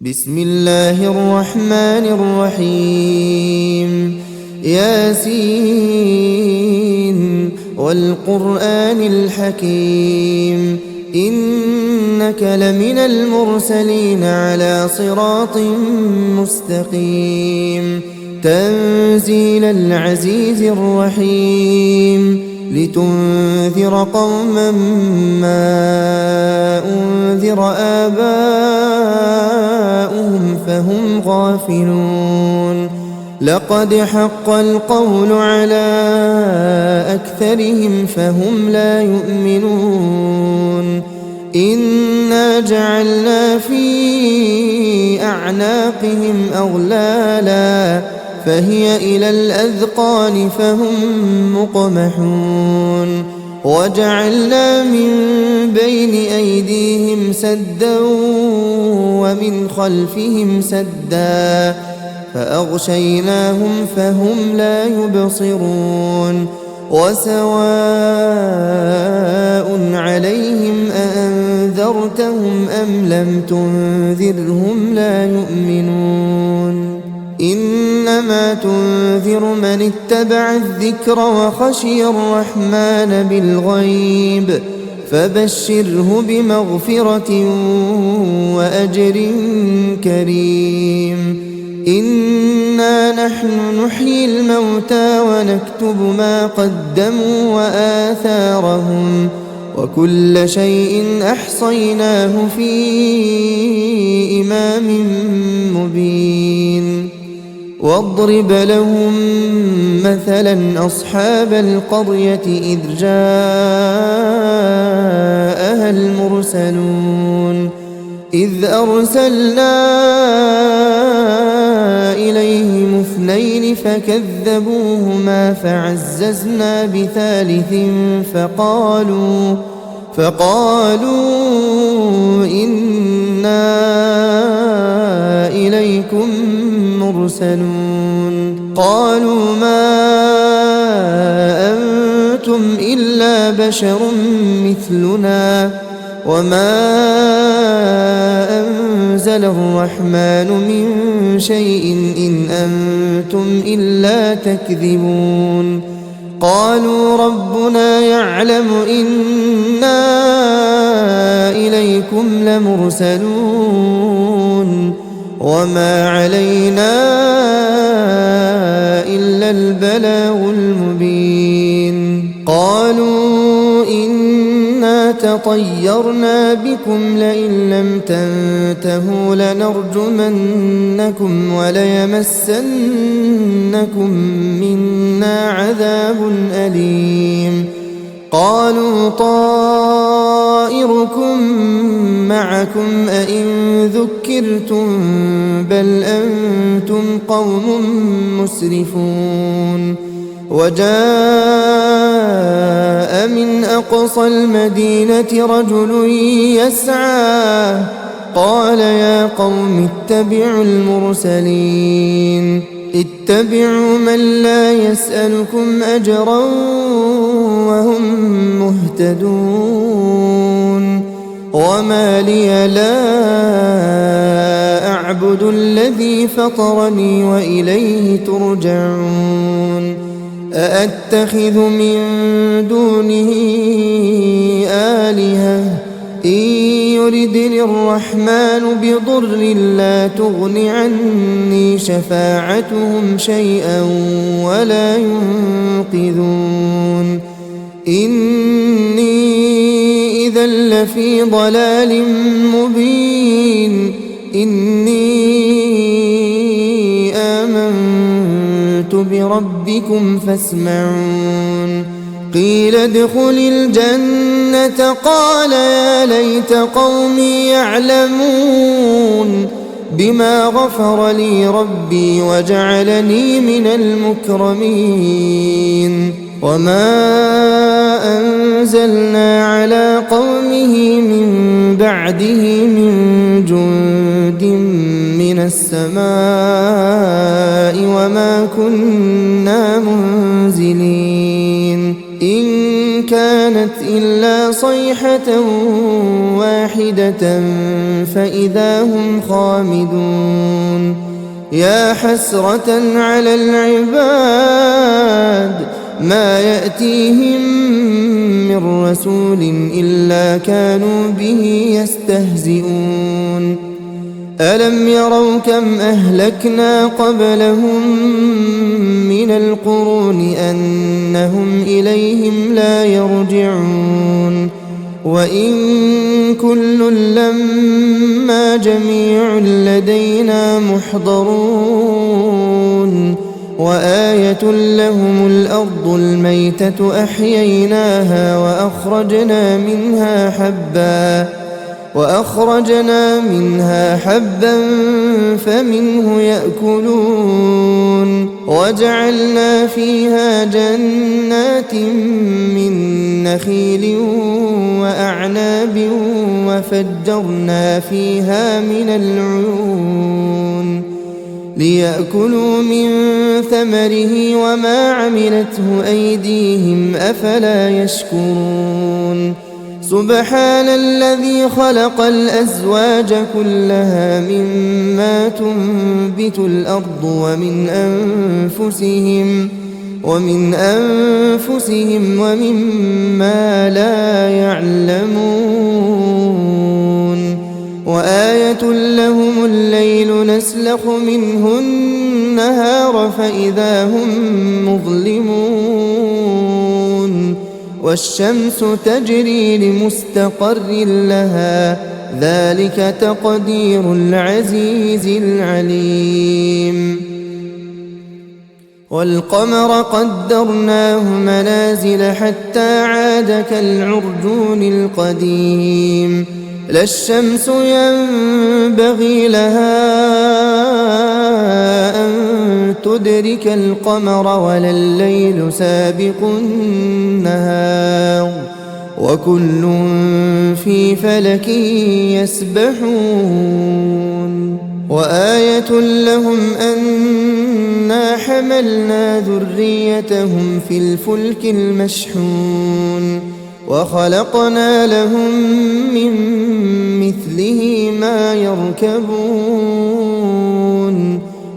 بسم الله الرحمن الرحيم ياسين والقرآن الحكيم إنك لمن المرسلين على صراط مستقيم تنزيل العزيز الرحيم لتنذر قوما ما أنذر آباؤهم فهم غافلون لقد حق القول على أكثرهم فهم لا يؤمنون إنا جعلنا في أعناقهم أغلالا فهي إلى الأذقان فهم مقمحون وجعلنا من بين أيديهم سدا ومن خلفهم سدا فأغشيناهم فهم لا يبصرون وسواء عليهم أأنذرتهم أم لم تنذرهم لا يؤمنون إنما تنذر من اتبع الذكر وخشي الرحمن بالغيب فبشره بمغفرة وأجر كريم إنا نحن نحيي الموتى ونكتب ما قدموا وآثارهم وكل شيء أحصيناه في إمام مبين واضرب لهم مثلا أصحاب القرية إذ جاءها المرسلون إذ أرسلنا إليهم اثنين فكذبوهما فعززنا بثالث فقالوا إنا إليكم مرسلون قالوا ما أنتم إلا بشر مثلنا وما أنزل الرحمن من شيء إن أنتم إلا تكذبون قالوا ربنا يعلم إنا إليكم لمرسلون وما علينا إلا البلاغ المبين قالوا إنا تطيرنا بكم لئن لم تنتهوا لنرجمنكم وليمسنكم منا عذاب أليم قالوا طائركم معكم أئن ذكرتم بل أنتم قوم مسرفون وجاء من أقصى المدينة رجل يسعى قال يا قوم اتبعوا المرسلين اتبعوا من لا يسألكم أجرا وهم مهتدون وما لي لا أعبد الذي فطرني وإليه ترجعون أأتخذ من دونه آلهة إن يردني الرحمن بضر لا تغن عني شفاعتهم شيئا ولا ينقذون إني إذا لفي ضلال مبين إني آمنت بربكم فاسمعون قيل ادخل الجنة قال يا ليت قومي يعلمون بما غفر لي ربي وجعلني من المكرمين وما أنزلنا على قومه من بعده من جند من السماء وما كنا منزلين إن كانت إلا صيحة واحدة فإذا هم خامدون يا حسرة على العباد ما يأتيهم من رسول إلا كانوا به يستهزئون ألم يروا كم أهلكنا قبلهم من القرون أنهم إليهم لا يرجعون وإن كل لما جميع لدينا محضرون وآية لهم الأرض الميتة أحييناها وأخرجنا منها حبا فمنه يأكلون وجعلنا فيها جنات من نخيل وأعناب وفجرنا فيها من العيون ليأكلوا من ثمره وما عملته أيديهم أفلا يشكرون سبحان الذي خلق الأزواج كلها مما تنبت الأرض ومن أنفسهم ومما لا يعلمون وآية لهم الليل نسلخ منه النهار فإذا هم مظلمون والشمس تجري لمستقر لها ذلك تقدير العزيز العليم والقمر قدرناه منازل حتى عاد كالعرجون القديم لا الشمس ينبغي لها أن تدرك القمر ولا الليل سابق النهار وكل في فلك يسبحون وآية لهم أنا حملنا ذريتهم في الفلك المشحون وخلقنا لهم من مثله ما يركبون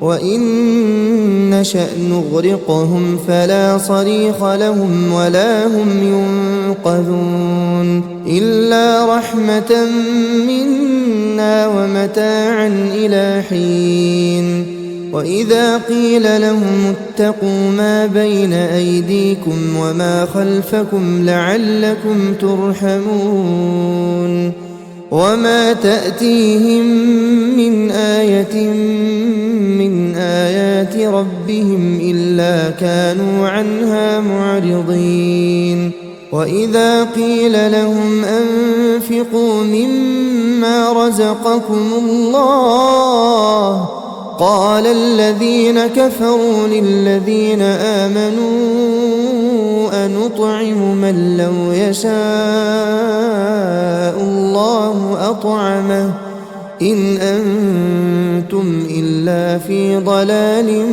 وإن نشأ نغرقهم فلا صريخ لهم ولا هم ينقذون إلا رحمة منا ومتاعا إلى حين وإذا قيل لهم اتقوا ما بين أيديكم وما خلفكم لعلكم ترحمون وما تأتيهم من آية من آيات ربهم إلا كانوا عنها معرضين وإذا قيل لهم أنفقوا مما رزقكم الله قال الذين كفروا للذين آمنوا أنطعم من لو يشاء الله أطعمه إن أنتم إلا في ضلال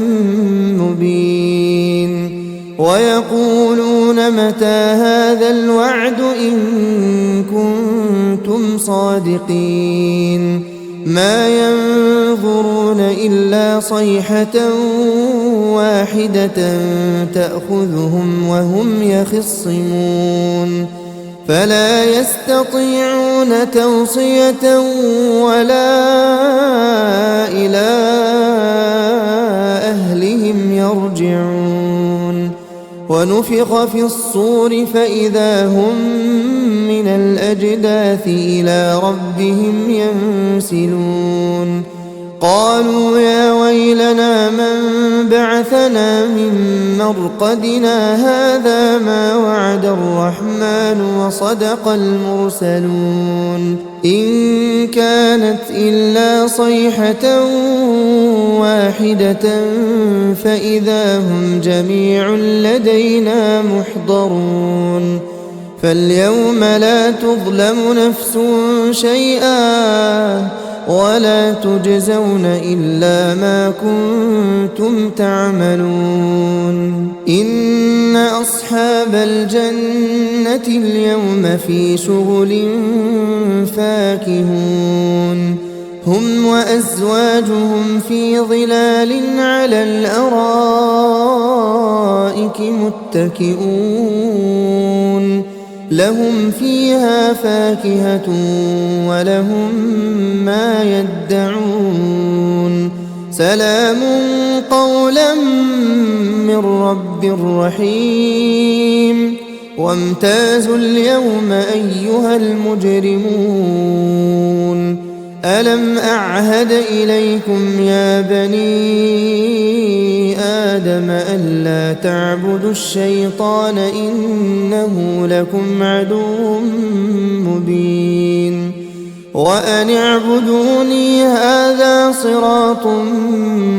مبين ويقولون متى هذا الوعد إن كنتم صادقين ما ينظرون إلا صيحة واحدة تأخذهم وهم يخصمون فلا يستطيعون توصية ولا إلى أهلهم يرجعون ونفخ في الصور فإذا هم من الأجداث إلى ربهم ينسلون قالوا يا ويلنا من بعثنا من مرقدنا هذا ما وعد الرحمن وصدق المرسلون إن كانت إلا صيحة واحدة فإذا هم جميع لدينا محضرون فاليوم لا تظلم نفس شيئا ولا تجزون إلا ما كنتم تعملون إن أصحاب الجنة اليوم في شغل فاكهون هم وأزواجهم في ظلال على الأرائك متكئون لهم فيها فاكهة ولهم ما يدعون سلام قولا من رب رحيم وامتازوا اليوم أيها المجرمون ألم أعهد إليكم يا بني آدم ألا تعبدوا الشيطان إنه لكم عدو مبين وأن اعبدوني هذا صراط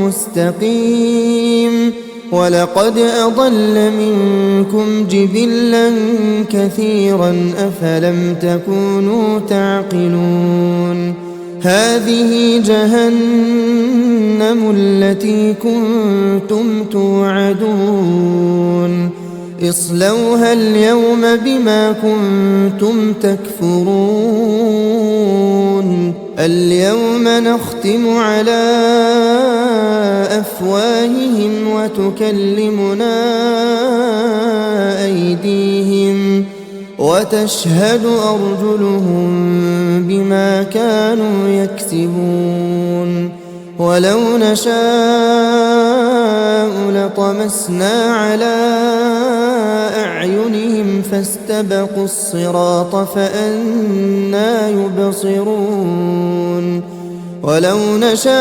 مستقيم ولقد أضل منكم جبلا كثيرا أفلم تكونوا تعقلون هذه جهنم التي كنتم توعدون اصلوها اليوم بما كنتم تكفرون اليوم نختم على أفواههم وتكلمنا أيديهم وتشهد أرجلهم بما كانوا يكسبون ولو نشاء لطمسنا على أعينهم فاستبقوا الصراط فأنى يبصرون ولو نشاء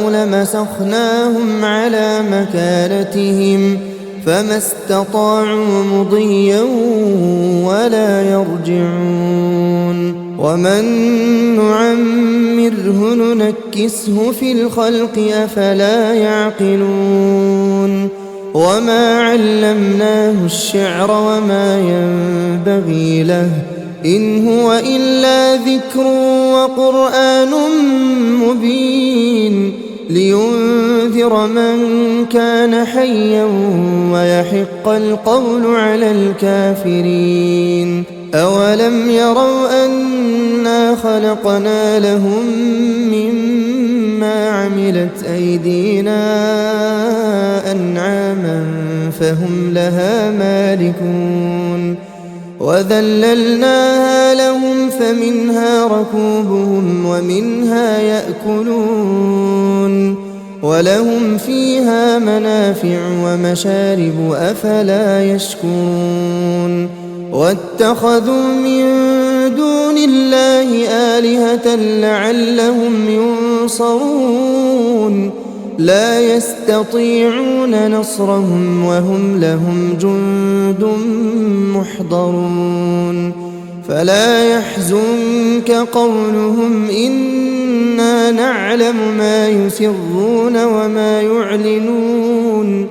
لمسخناهم على مكانتهم فما استطاعوا مضيا ولا يرجعون ومن نعمره ننكسه في الخلق أفلا يعقلون وما علمناه الشعر وما ينبغي له إن هو إلا ذكر وقرآن مبين لينذر من كان حيا ويحق القول على الكافرين أولم يروا أنا خلقنا لهم مما عملت أيدينا أنعاما فهم لها مالكون وذللناها لهم فمنها ركوبهم ومنها يأكلون ولهم فيها منافع ومشارب أفلا يشكرون واتخذوا من دون الله آلهة لعلهم ينصرون لا يستطيعون نصرهم وهم لهم جند محضرون فلا يحزنك قولهم إنا نعلم ما يسرون وما يعلنون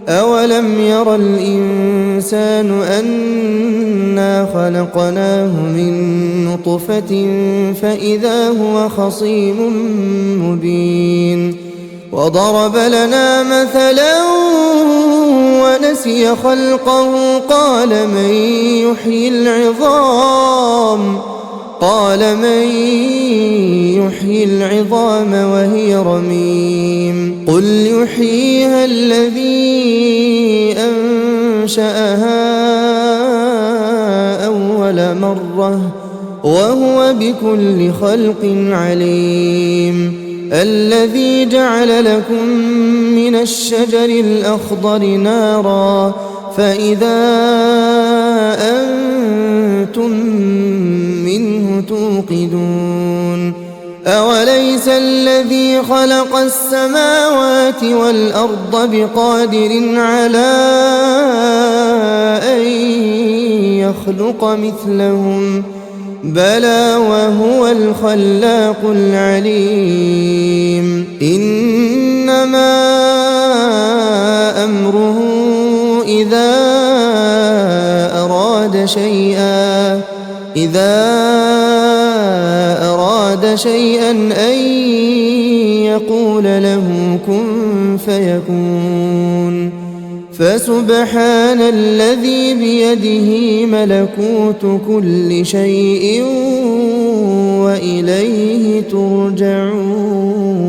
أولم ير الإنسان أنا خلقناه من نطفة فإذا هو خصيم مبين وضرب لنا مثلا ونسي خلقه قال من يحيي العظام وهي رميم قل يحييها الذي أنشأها أول مرة وهو بكل خلق عليم الذي جعل لكم من الشجر الأخضر نارا فإذا أنتم منه توقدون أوليس الذي خلق السماوات والأرض بقادر على أن يخلق مثلهم بلى وهو الخلاق العليم إنما أمره إذا أراد أراد شيئا أن يقول له كن فيكون فسبحان الذي بيده ملكوت كل شيء وإليه ترجعون